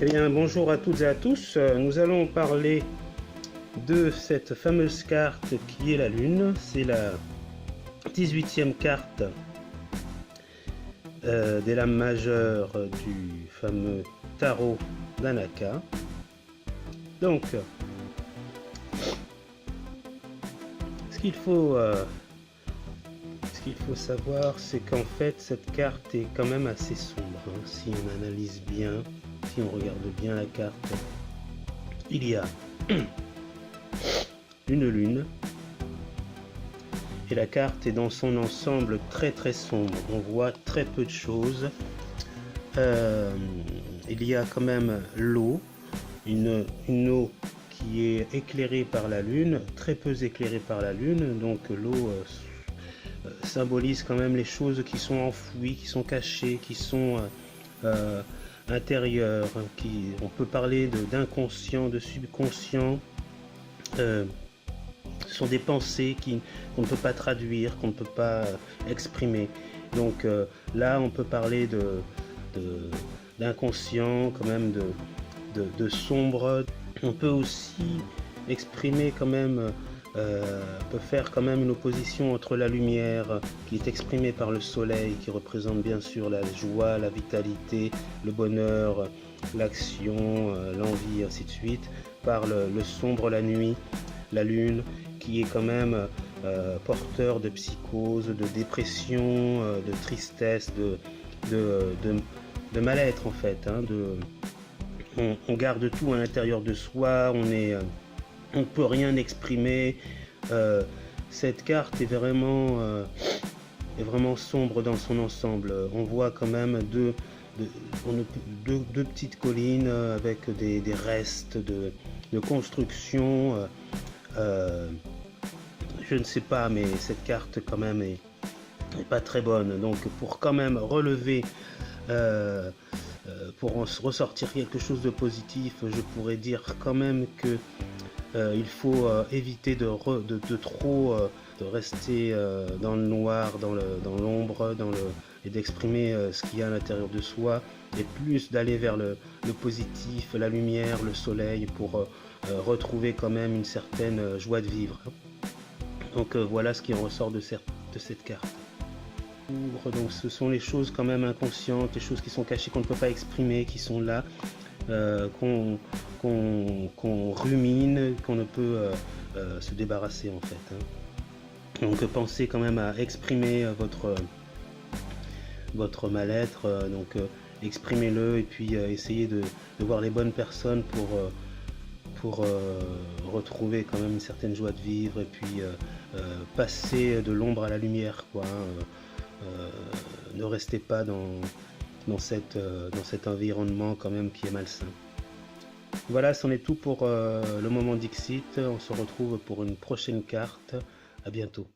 Eh bien, bonjour à toutes et à tous. Nous allons parler de cette fameuse carte qui est la Lune. C'est la 18e carte des lames majeures du fameux tarot d'Anaka. Donc, ce qu'il faut, savoir, c'est qu'en fait, cette carte est quand même assez sombre. Si on analyse bien, si on regarde bien la carte, il y a une lune et la carte est dans son ensemble très très sombre. On voit très peu de choses. Il y a quand même l'eau, une eau qui est éclairée par la lune, très peu éclairée par la lune, donc l'eau symbolise quand même les choses qui sont enfouies, qui sont cachées, qui sont intérieures, on peut parler d'inconscient, de subconscient. Ce sont des pensées qu'on ne peut pas traduire, qu'on ne peut pas exprimer. Donc là, on peut parler d'inconscient, quand même de sombre. On peut aussi exprimer quand même, peut faire quand même une opposition entre la lumière qui est exprimée par le soleil, qui représente bien sûr la joie, la vitalité, le bonheur, l'action, l'envie, ainsi de suite, par le sombre, la nuit, la lune, qui est quand même porteur de psychose, de dépression, de tristesse, de mal-être en fait. On garde tout à l'intérieur de soi, on ne peut rien exprimer. Cette carte est vraiment sombre dans son ensemble. On voit quand même deux petites collines avec des restes de construction. Je ne sais pas, mais cette carte quand même est pas très bonne. Donc pour quand même relever, pour en ressortir quelque chose de positif, je pourrais dire quand même que il faut éviter de trop de rester dans le noir, dans l'ombre, et d'exprimer ce qu'il y a à l'intérieur de soi, et plus d'aller vers le positif, la lumière, le soleil, pour retrouver quand même une certaine joie de vivre. Donc voilà ce qui en ressort de cette carte. Donc ce sont les choses quand même inconscientes, les choses qui sont cachées, qu'on ne peut pas exprimer, qui sont là, qu'on rumine, qu'on ne peut se débarrasser en fait. Donc pensez quand même à exprimer votre mal-être, donc exprimez-le, et puis essayez de voir les bonnes personnes pour retrouver quand même une certaine joie de vivre, et puis passer de l'ombre à la lumière, quoi. Ne restez pas dans cet environnement quand même qui est malsain. Voilà, c'en est tout pour le moment Dixit. On se retrouve pour une prochaine carte. À bientôt.